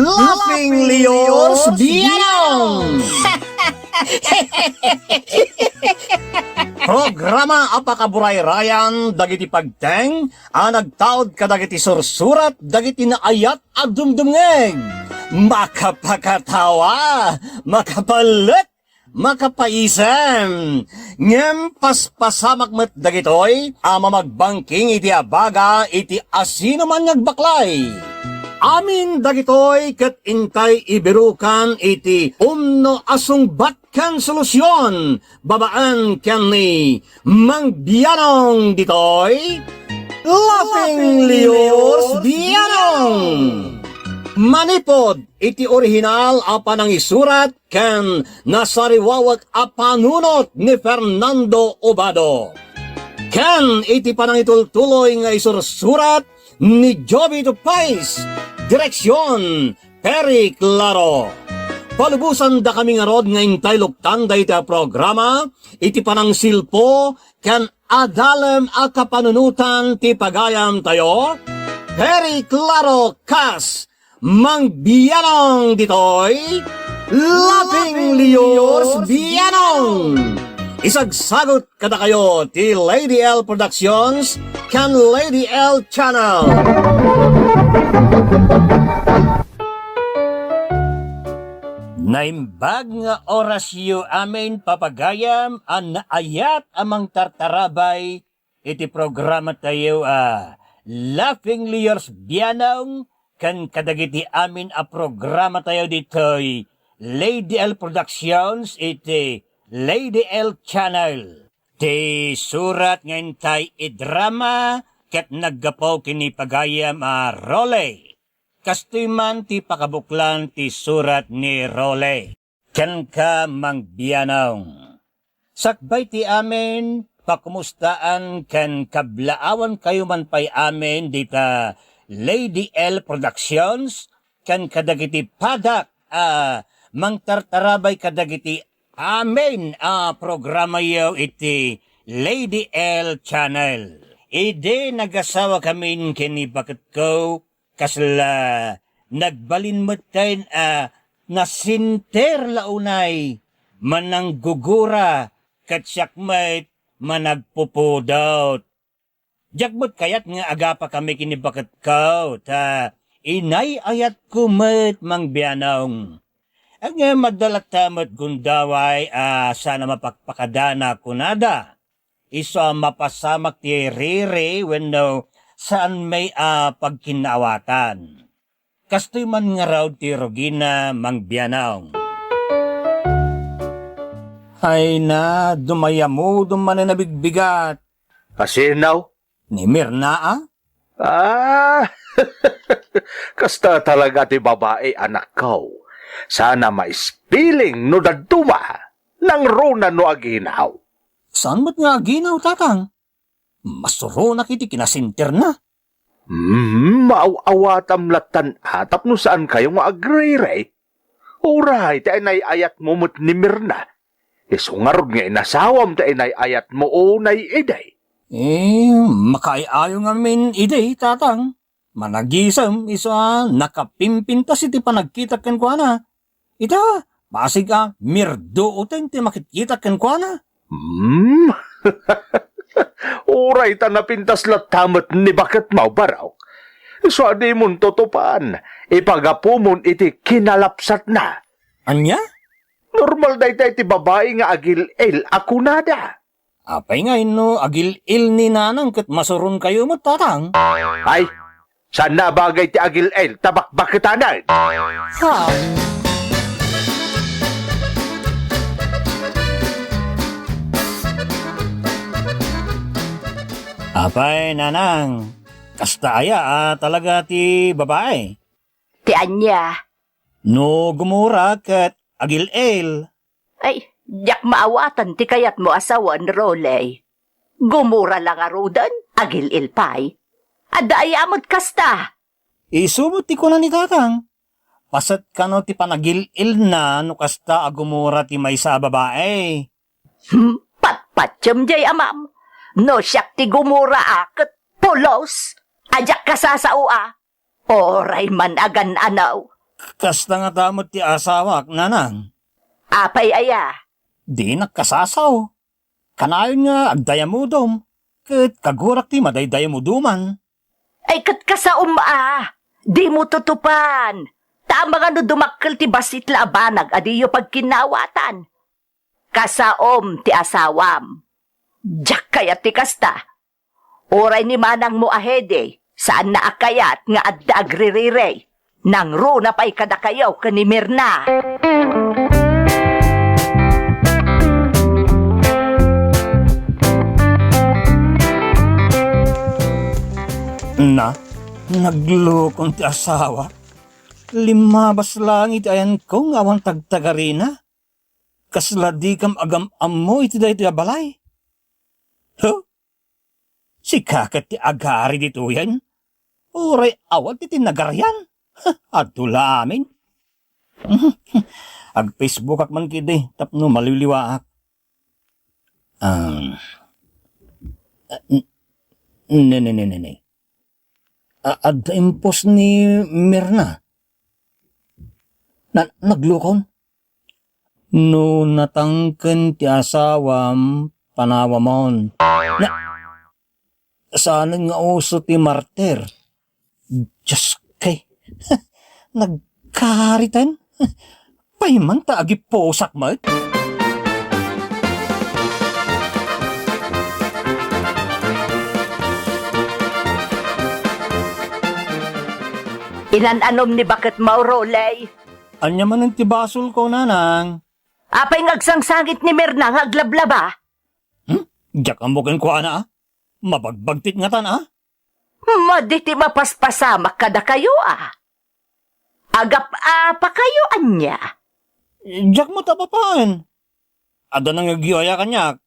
Laughing Leos Bianong! Programa apakaburay-rayan dagiti pagteng nagtaod kadagiti sursurat dagiti naayat at dumdumngeg. Makapakatawa, makapalit, makapaisem. Ngem paspasamak met dagitoy mamagbangking iti abaga iti asino man ngagbaklay. Amin dagitoy ket intay ibirukan iti umno asungbat ken solusyon babaan ken ni Mang Bianong ditoy Laughing Leos Bianong. Manipod iti orihinal apanang isurat ken nasariwawag apanunot ni Fernando Obado. Ken iti panangitultuloy nga isursurat ni Joby Tupais, direksyon Perry Claro. Palubusan da kami nga rod nga intay luktan da iti programa, iti panang silpo, ken adalem a kapanunutan ti pagayam tayo, Perry Claro kas, Mang Bianong ditoy, Laughing Leos Bianong. Isagsagot kada kayo ti Lady L Productions kan Lady L Channel. Naimbag nga orasyo amin papagayam an naayat amang tartarabay iti programa tayo Laughing Leos Bianong kan kadagiti amin a programa tayo ditoy Lady L Productions iti Lady L Channel. Ti surat ngayon tay idrama ket naggapaw kini pagayam role. Kastoy man ti pakabuklan ti surat ni Role. Ken ka Mang Bianong. Sakbay ti amin pakumustaan ken kablaawan kayo man pay amin dita Lady L Productions ken kadagiti padak mangtartarabay kadagiti amin programa yo iti Lady L Channel. Ide nagasawa kami kini bakit ko kasla nagbalin matayin nasinter launay mananggugura katsakmait managpupudot. Jagbot kayat nga agapa kami kini bakit ko ta inay ayat kumit Mang Bianong. Ang madalatamat gundaway sana mapakpakadana kunada. Iso mapasamak ti riri wenno saan may pagkinawatan. Kastoy man nga raw ti Rogina Mang Bianong. Ay na, dumayamo duman na nabigbigat. Asinaw? Ni Mirna Kasta talaga ti babae anak ko. Sana maispiling no daduma nang runa no aginaw. Saan mo't nga ginaw, tatang? Masuro na kiti kinasinter na. Maaw-awatam latan atap no saan kayo nga agrere. Uray, ti ay ayat mo mo't ni Mirna. Isungarod nga inasawam ti ay ayat mo unay iday. Makaiayo nga min iday, tatang. Managisam, isa nakapimpintas iti panagkita ken kwa na. Ita, basig mirdo uten ti makikita ken kwa na. Uray ta napintas latamat ni bakit mau baraw. So adi mon totopaan, ipagapumon iti kinalapsat na. Anya? Normal day ti babae nga agil-el akunada. Apay nga ino, agil-il ni nanang kat masurun kayo mo, tatang. Ay, saan na bagay ti agil-el tabak-bakitanan? Ha? Apay, nanang. Kasta aya talaga ti babae. Ti anya. No gumura kat agil-el. Ay, yak maawatan ti kayat mo asawan, Roley. Gumura lang arudan, agil ilpay. Ada ayamot kasta. Isumot ti ko na ni tatang. Pasat ka no ti panagil-il na no kasta agumura ti may sa babae. Patpatyam jay amam. No siyak ti gumura akat pulos. Ajak ka sa sao Oray man agan anaw. Kasta nga tamot ti asawak, nanang. Apay aya. Di nakasasaw. Kanayon nga agdayamudom. Kat kagurak ti madaydayamuduman. Ay kat ka sa di mo tutupan. Tama nga no dumakkel ti basit labanag adiyo pagkinawatan. Kasaom ti asawam. Diyak kayat ti kasta. Oray ni manang mo ahede, saan na akayat nga adda agririrey. Nang runa pa'y kada kayo kanimir na. Na, naglukong ti asawa. Limabas lang iti ayan ko nga awan tagtagarina. Kasla di kam agam ammo iti dahi ti abalay. Huh? Si kakat ti agari dito yan. Uray awat iti nagaryan. Adula amin. Ag-Facebook ak man kidi, tapno maliliwaak. Ne. Adda impos ni Mirna. Naglukon? No natangken ti asawam panawamon. Sana nga uso ti martir. Diyos kay. Nagkaritan? Payman ta agi posak mat? Ilan-anom ni bakit maurolay? Anya man ang tibasol ko, nanang. Apay ngagsangsangit ni Mirna nga aglablaba? Diyak ang bukan ko, ana, ah. Mabagbagtit nga tan, ah. Maditi mapaspasamak kada kayo, ah. Agap pa kayo, anya. Diyak mo tapapaan. Ada nang nagyoya kanyak.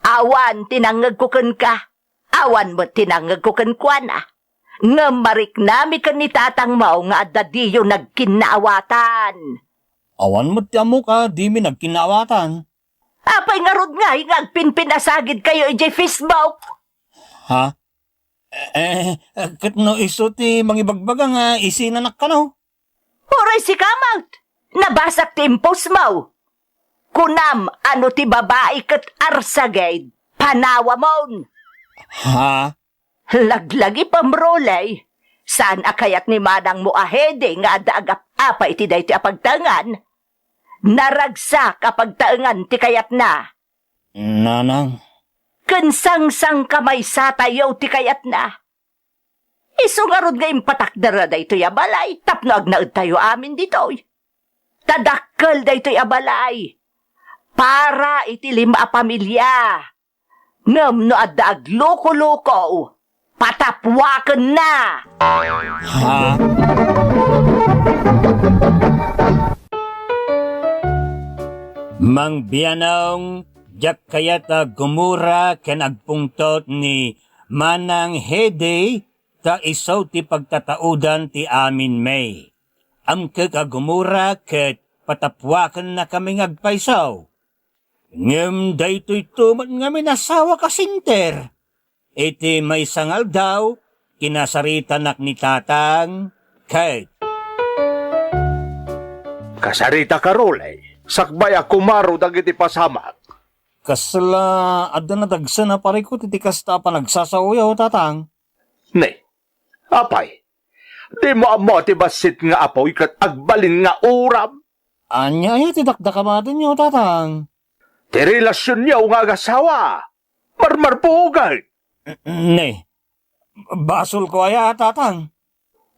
Awan tinangagkukan ka. Awan mo tinangagkukan kwa na. Nga marik nami ka ni tatang mao nga adda diyo nagkinaawatan. Awan mo tiyamo ka, di mi nagkinawatan. Apay nga rod nga, ngagpinpinasagid kayo ijay Facebook. Ha? Kat no iso ti mangibagbaga nga isinanak ka no? Oray si Kamalt, nabasak ti impos mo. Kunam, ano ti babae kat arsagay, panawa mon. Ha? Laglagi pamrolay, saan akayat ni manang mo ahede nga adagap apa iti day ti apagtangan? Naragsak apagtaangan ti kayat na. Nanang. Kansang-sang kamay sa tayo ti kayat na. Isungarod nga impatakdara day to'y abalay, tapno agnaad tayo amin dito'y. Tadakkel day to'y abalay. Para iti 5 pamilya. Ngam no adda agloko-loko. Patapwakan na! Ha? Mang biyanong, jak kayata gumura ken agpungtot ni Manang Hede ta isaw ti pagtataudan ti amin may. Amke ka gumura ket patapwakan na kami ngagpaisaw. Ngem daytoy tumat nga minasawa kasinter. Iti may sangal daw, kinasaritanak ni tatang, Kate. Kasarita ka rolay. Sakbay ako maro dagiti pasamak. Kasla, adda na dagsa na pare ko titikas ta pa nagsasawayaw, tatang. Ne, apay. Di mo amo ti basit nga apoy kat agbalin nga uram. Anya ay tidakdakamatin niyo, tatang. Ti relasyon niyo nga agasawa. Marmarpugan. Ne, basol ko aya, tatang.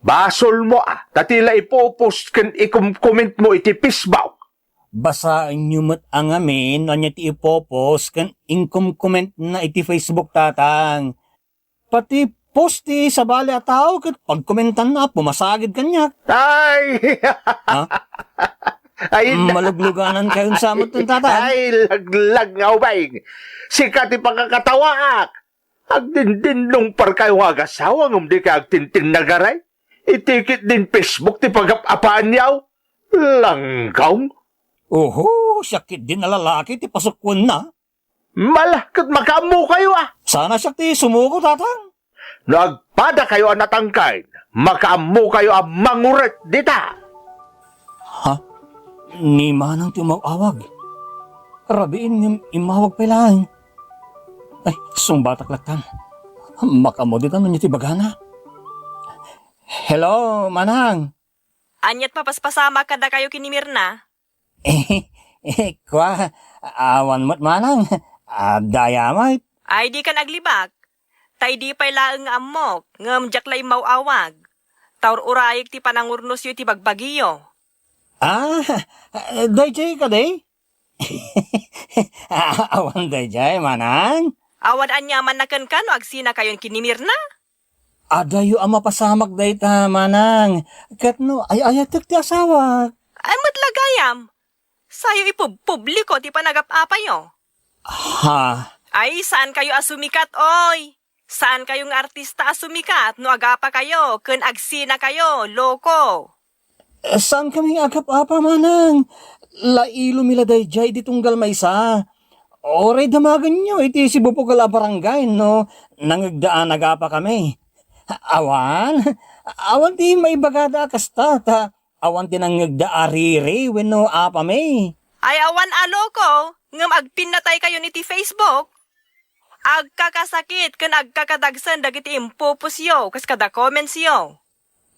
Basol mo tatila ipopost ken i-comment mo iti Facebook. Basain niyo mat ang amin, anya ti ipopos, kan inkom-comment na iti Facebook, tatang. Pati post ti sa bali a tao, kat pagkomentan na, pumasagid kanyak. Ay! Ha? Ay, Malugluganan kayon sa amot ng tatang. ay, laglag nga ubay. Sikat ipangkakatawaak. Agdindin nung par kayo agasawa ngum di ka agtintin nagaray. Itikit din Facebook ti pag-apaan niyaw. Langkaw. Oho, sakit din na lalaki ti pasukwan na. Malakot makamu kayo Sana siya ti sumuko, tatang. Nagpada kayo natangkay. Makaamu kayo ang manguret dita. Ha? Ni manang tumawag. Rabiin ng imawag pa lang. Ay, sumbatak laktan. Makamuditan man niya tibagana. Hello, manang. Anyat papaspasama kada kayo kinimir na. Kwa, awan mo't manang. Dayamay. Ay di ka naglibak. Tay di pa'y laeng amok, ngam jaklay mauawag. Taur urayik ti panangurnos yu ti bagbagiyo. Dayjay ka day? Awan dayjay, manang. Awan anyaman na kan no agsina kayon kinimir na. Adayo ang mapasamak day ta, manang. Katno, ay ayatek ti asawa. Ay matlagayam. Sayo ipubliko ti panagap-apayo. Ha? Ay saan kayo asumikat, oy? Saan kayong artista asumikat no agapa kayo, ken agsina kayo, loko? Saan kami agap-apa, manang? Lailo mila dayjay ditunggal maysa. Oray damagan nyo, iti si Bupukal a barangay, no? Nangagdaan agapa kami. Awan? Awan ti may bagada kasta, ta. Awan ti nangagda ariri, wenno apa may. Ay awan aloko, ngam agpinatay kayo ni ti Facebook. Agkakasakit ken agkakadagsan dagiti impupusyo kas kada comments yo.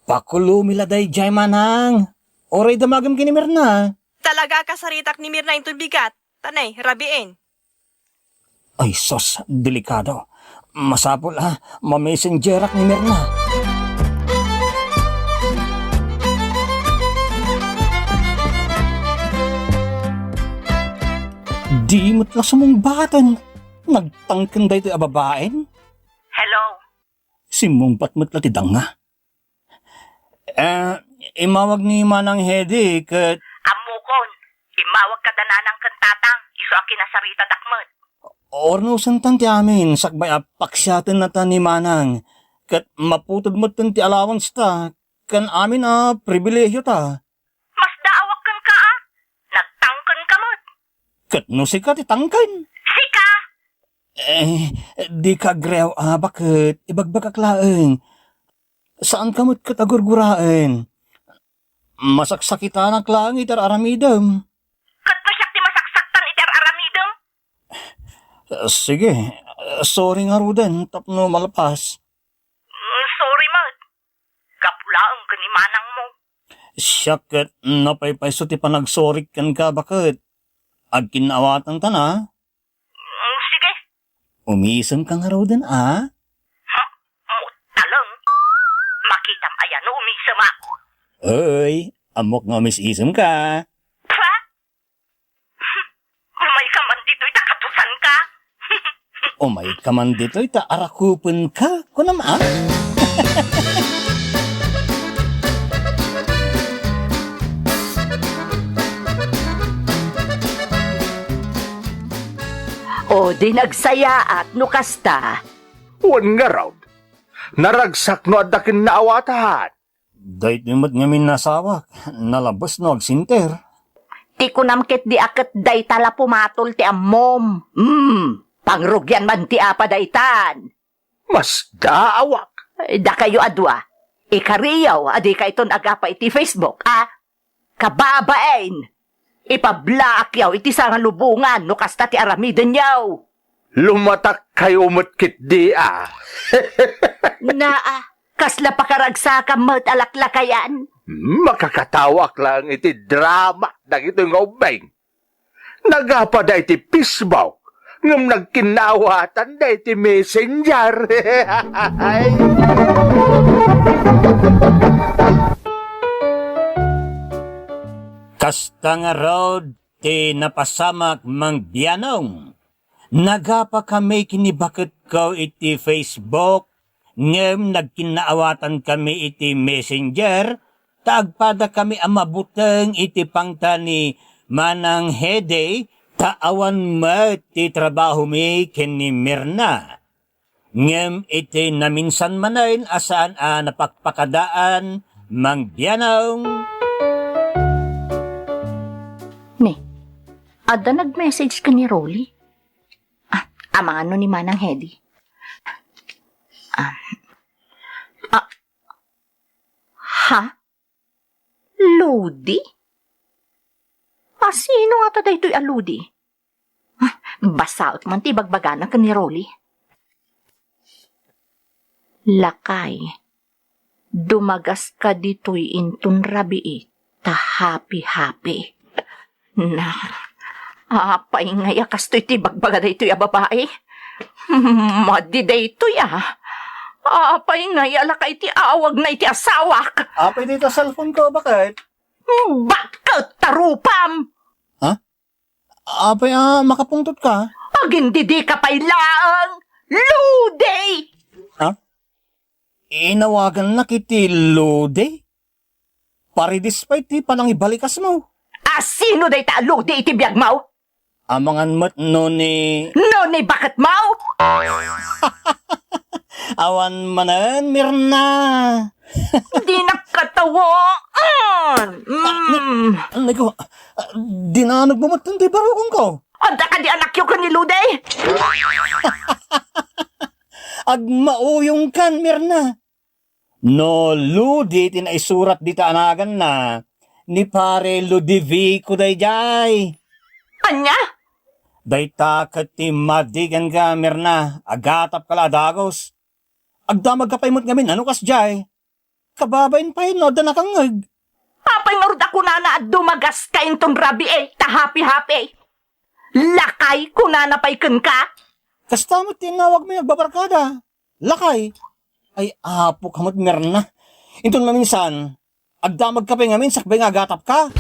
Pakulo mila dayjay, manang. Oray damagam kinimir na. Talaga kasaritak ni Mirna into bigat. Tanay, rabiin. Ay, sos, delikado. Masapol ma-messengerak ni Mirna. Di mo't lang sa mong batan. Nagtangkan da ito ababaen. Hello? Simong patmat lang tidang nga. Imawag ni Manang Hedy kat Amukon, imawag ka dananang kantatang, iso akin na sarita dakmet. orno santan ti amin sakbay apaksyaten na ta ni Manang. Kat maputod mo ti allowance ta. Kan amin pribilehyo ta. Mas daawak kan ka nagtangkan ka mo't. Kat no si ka titangkan. Sika! Di ka grew bakit ibagbagak saan ka mo't katagurguraan? Masaksakitan ang klang itar aramidam. Kat pasyak ti masaksaktan iter aramidem? Sige, sorry nga Ruden, tapno malapas. Sorry mo't. Kapulaang ka ni manang mo. Siyakat, napaypayso ti panagsorik kan ka bakit? Agkinawatan ta na? Sige. Umisan ka nga Ruden Talong. Makitam ayan no umisama. Oy, amok nga umisisam ka. Pa? Umay ka man dito'y takatusan ka. Umay ka man dito, itaarakupan ka. Kunam O di nagsaya at nukasta. Wan nga raw. Naragsak no adakin naawatahan. Dahit nimot ngamin nasawak, nalabas no agsinter. Ti kunamkit di aket day tala pumatol ti ammom. Pangrugyan man ti apa daytan. Mas daawak. Da kayo adwa. Ikariyaw, adi ka iton agapa iti Facebook, Kababain! Ipablaak yaw iti sarang lubungan no kasta ti aramiden yaw. Lumatak kayo matkit di Kasla pakaragsa ka mat alaklakayan. Makakatawak lang iti drama dagito nga ubeng. Nagapa da iti Facebook ngam nagkinawatan da iti messenger. Kasta nga road, ti napasamak mang biyanong. Nagapa kami kinibakit ko iti Facebook, ngem nagkinaawatan kami iti messenger, tagpada kami amabuteng iti pangta ni Manang Hedy, taawan mo ti trabaho mi ken ni Mirna. Ngem iti naminsan manayin asaan napakpakadaan mang biyanong. Ada nag-message ka ni Rolly? Amang ano ni Manang Hedy? Ha? Lodi? Sino nga ta daytoy aludi? Basaot man ti bagbagana ka ni Rolly. Lakay, dumagas ka dito'y intun rabii, ta happy-happy. Na, apay nga yakas to'y ti bagbaga dayto'y a babae. Madi dayto'y apay nga yalakay ti awag na iti asawak. Apay dito cellphone ko, bakit? Bakit tarupam? Apay, makapungtot ka? Agindidi ka pa'y laang, luday! Inawagan na kiti Lode? Pari despite ti panang ibalikas mo. Sino day ta luday iti biyag mau? Amangan mat no ni... No ni bakit mau? Awan manan, Mirna. Di nakatawaan. Niko, dinanog mo matan ti barukong ko. Anda ka di anak yung ka ni luday? Agmauyong kan, Mirna. No, Ludi, tinaisurat di anagan na. Ni pare Ludivico day jay. Anya? Day takat ti madigan ka, Mirna. Agatap kala dagos. Agdamag ka paimot ngamin, ano kas jay? Kababain pa yun, no, danakangag. Apay nga ruda kunana at dumagas ka intong rabi ta happy-happy. Lakay kunana pa'y kun ka? Kasta mo tinawag mo yung babarkada. Lakay. Ay, apo kamot, Mirna. Intun maminsan, agdamag ka pa ngamin, sakbay nga agatap ka.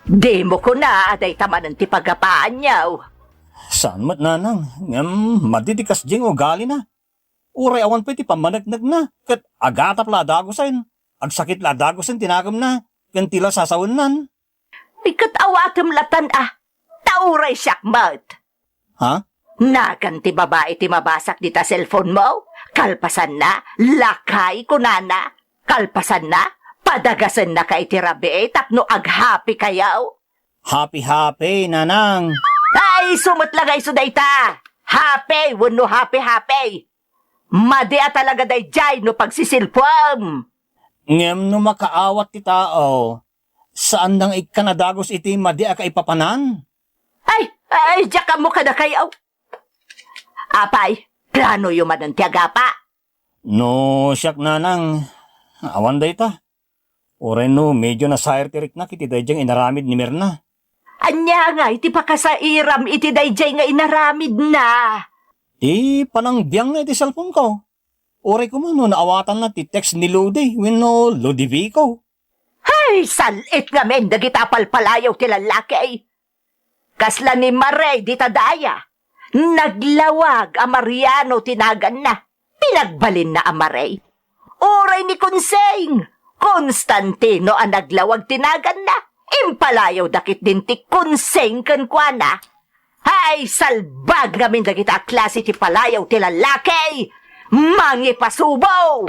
Di mo ko na aday taman ang tipagapaan niyaw. Saan mat nanang? Ngam, madidikas jing ugali na. Uray awan pa iti pamanagnag na. Kat agatap ladagosin. Agsakit ladagosin tinagam na. Kan tila sasawanan. Ikat awatam latan tauray syakmat. Ha? Nagan ti babae ti mabasak di ta cellphone mo? Kalpasan na, lakay kunana. Kalpasan na, padagasan na ka iti rabi tapno aghappy kayaw. Happy-happy, nanang. Ay, sumot lang ay sudayta. Happy, wano happy-happy. Madia talaga day jay no pagsisilpwam. Ngem no makaawat ti tao. Saan nang ikanadagos iti madia ka ipapanan? Ay, diya ka mo ka na kayaw. Apay, plano yung manang tiagapa. No, siyak nanang. Awan day ta. Oray no, medyo nasayar tirik na kiti dadyang inaramid ni Mirna. Anya nga, iti pa ka sa iram, iti dayjay nga inaramid na. Di, panang biyang na iti cellphone ko. Oray ko man no, naawatan na ti text ni Lodi, wino Lodivico. Ay, salit nga men, dagita palpalayaw ti lalaki. Kasla ni Maray, di tadaya. Naglawag a Mariano tinagan na. Pinagbalin na a Maray. Oray ni Conseng, Constantino ang naglawag tinagan na. Impalayaw dakit din ti Conseng kankwana. Ay, salbag nga men dagita klase ti palayaw ti lalaki. Mangipasubo!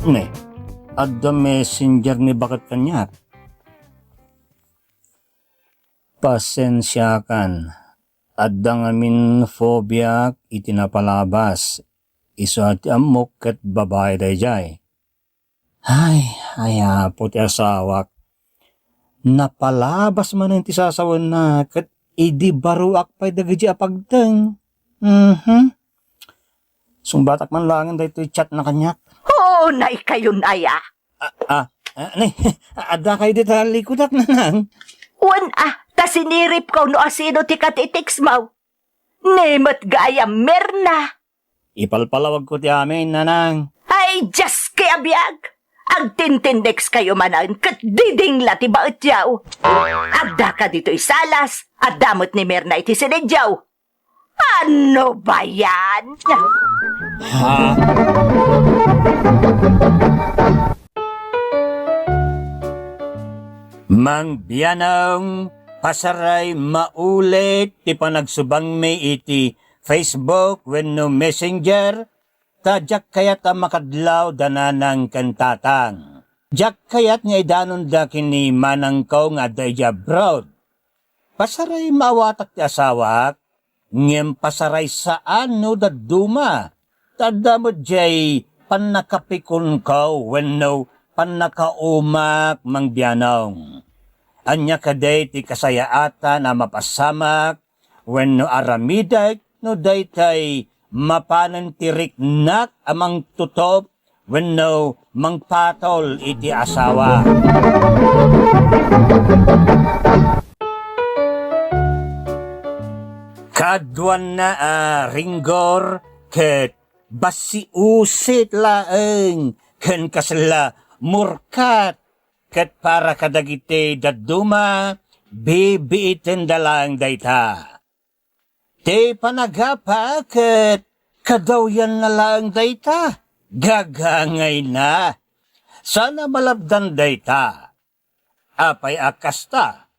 Ne, adda messenger ni bakat kanyak. Pasensya kan. Adda ngamin phobia itinapalabas. Iso at amok kat babae dayjay. Ay, ayapo ti asawak. Napalabas man ang tisasawan na kat idi baruak pa'y dagaji apagteng. Sumbatak man langan dahito chat na kanyak. Oo, na ikayon aya. Ada kayo dito likudak na nang. Ta sinirip ko no asino ti katitiks mo. Nemat gaya Mirna. Ipalpalawag ko ti amin, nanang. Ay, just kaya biyag. Ang tintindex kayo manan, kat diding lati baot yaw. Adda ka dito isalas, at damot ni Mirna iti sinidyaw. Ano ba yan? Ha? Mang biyanong pasaray maulit ti panagsubang may iti Facebook wenno Messenger tadyak kaya ta makadlaw dananang kantatang. Jak kayat nga idanon da kini manang ko nga dayja broad. Pasaray mawatak ti asawak, ngem pasaray saan no daduma. Tada mo jay panakapikon ko wenno panakaumak mangbianong. Anya kaday ti kasayaatan na mapasamak wenno aramidak no daytay mapanan ti riknak amang tutop wenno mangpatol iti asawa. Kadwan na ringgor ket basi usit laeng ken kasla murkat ket para kadagiti daduma bibiiten dalang dayta. Te panagapa ket kadawyan na lang dayta. Gagangay na. Sana malabdan dayta. Apay akasta.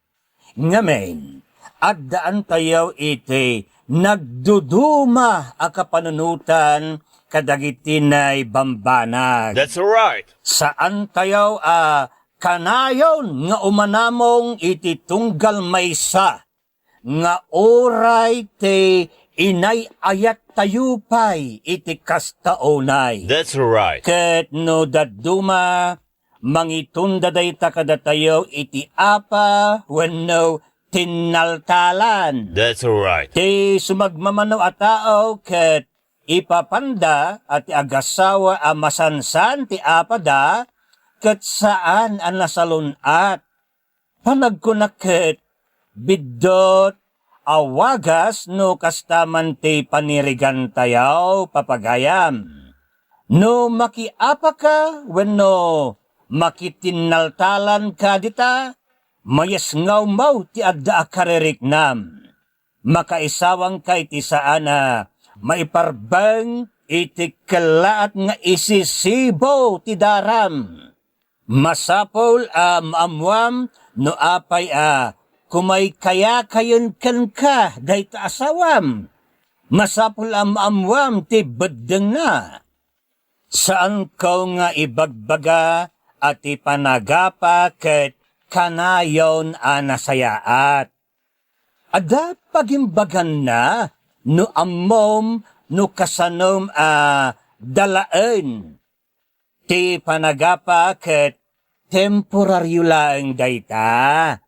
Ngamen, addaan tayo iti nagduduma a kapanunutan kadagiti nay bambanag. That's right. Saan tayo kanayon nga umanamong iti tunggal maysa nga oray te inay ayat tayupay iti kastaonay. That's right. Ket no daduma mangitunda dayta kada tayo iti apa wenno tinaltalan. That's right. Ti sumagmamano a tao ket ipapanda at agasawa a masansan ti apada ket saan ang nasalunat. Panagkunaket biddot awagas no kastaman ti panirigan tayaw papagayam. No makiapa ka wenno makitinaltalan ka dita, mayas ngawmaw ti adda akaririknam. Makaisawang kay ti saana maiparbang iti kalaat nga isisibo ti daram. Masapol maamwam no apay kumay kaya kayon ken ka dayta asawam. Masapol maamwam ti beddeng na. Saan ko nga ibagbaga at ipanagapa ket kanayon nasayaat. Ada pagimbagan na no ammom no kasanom dalaen. Ti panagapa ket temporaryo lang dayta.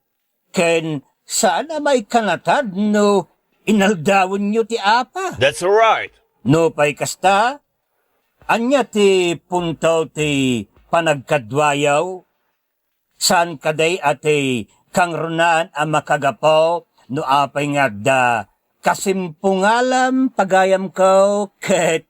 Ken sana may kanatad no inaldawon nyo ti apa. That's right. No pay kasta, anya ti puntaw ti panagkadwayaw, saan kaday ati kang runaan ang makagapaw, no apay nga da kasimpungalam pagayam ko, ket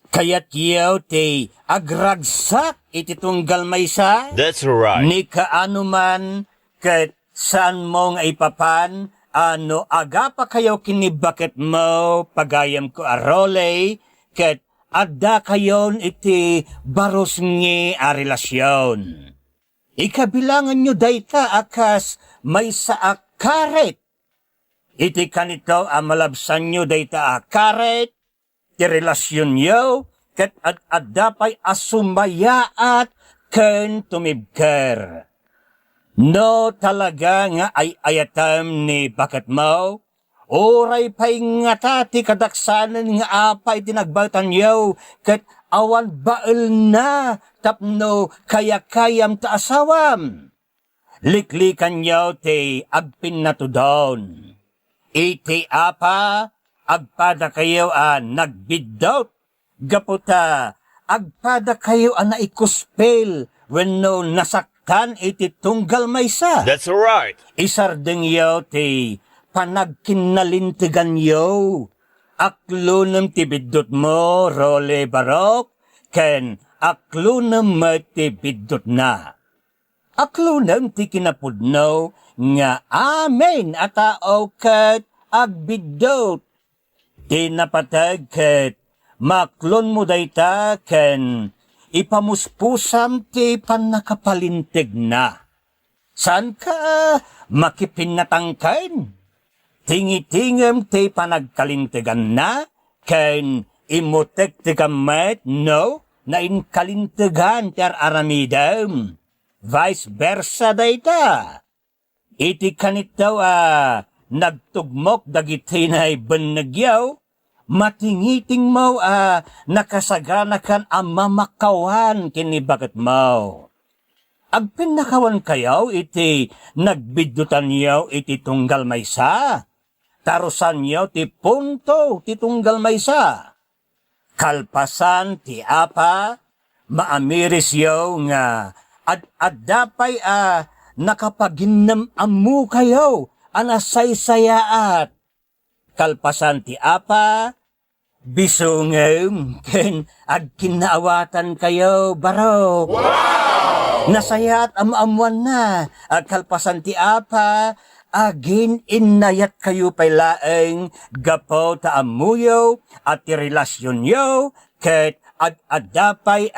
kayat yaw ti agragsak iti tunggal maysa, That's right. ni kaano man, ket saan mo nga ipapan, ano aga pa kayo kinibaket mo, pagayam ko arole, ket adda kayon iti baros ngi relasyon. Ikabilangan nyo dayta akas may sa akaret. Iti kanito malabsan nyo dayta akaret, ti relasyon nyo, ket adda pa'y asumayaat ken tumibker. No talaga nga ay ayatam ni bakat mo, oray pa'y ngata ti kadaksanan nga apay tinagbatan yaw, ket awan bael na tapno kayakayam ta asawam. Liklikan yaw ti agpin na tudon. Iti apa, agpada kayo nagbiddot, gaputa, agpada kayo naikuspel, wenno nasaktan iti tunggal maysa. That's right. Isardeng yaw ti panagkinalintigan yo. Aklunem ti biddot mo, role barok, ken aklunem mo ti biddot na. Aklunem ti kinapudno, nga amen atao ket agbiddot. Ti napatag ket maklon mo dayta ken ipamuspusam ti panakapalintig na. Saan ka makipinatangkain? Tingitingem ti panagkalintigan na, ken imutek ti gamet, no, na inkalintagan ter aramidam. Vice versa dayta. Iti kanit daw nagtugmok dagiti na ibanagyaw, matingiting mo nakasagana kan mamakawan kini bakit mo. Agpinakawan kayaw iti nagbidutan yaw iti tunggal maysa. Tarusan yaw ti punto ti tunggal maysa. Kalpasan ti apa, maamiris yaw nga ad-addapay nakapaginnam amu kayaw anasaysayaat. Kalpasan ti apa, bisungem ken agkinaawatan kayo baro. Nasayat amamuan na, kalpasan ti apa, agin inayat kayo pay laeng gapo ta amuyo at ti relasyon yo, ket ad-adapay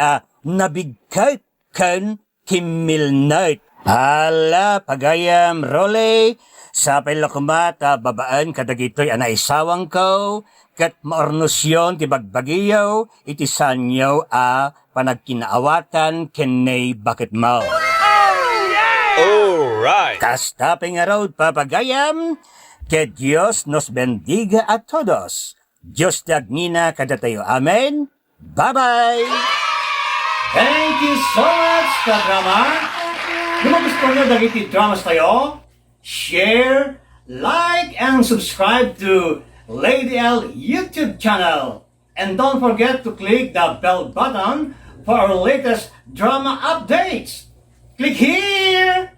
nabigkait ken kimilnait. Hala, pagayam, role, sa pailakumat, babaan kadagitoy anaisawang ko, kat maornosyon ti bagbagiyaw, iti sanyaw panagkinaawatan kenay bakit mo. Alright. Kasta pengarod papagayam, que Dios nos bendiga a todos. Dios tagnina kadatayo. Amen. Bye-bye. Thank you so much, ka-drama. Kung gusto nyo dagiti dramas tayo, share, like, and subscribe to Lady L YouTube channel. And don't forget to click the bell button for our latest drama updates. Click here!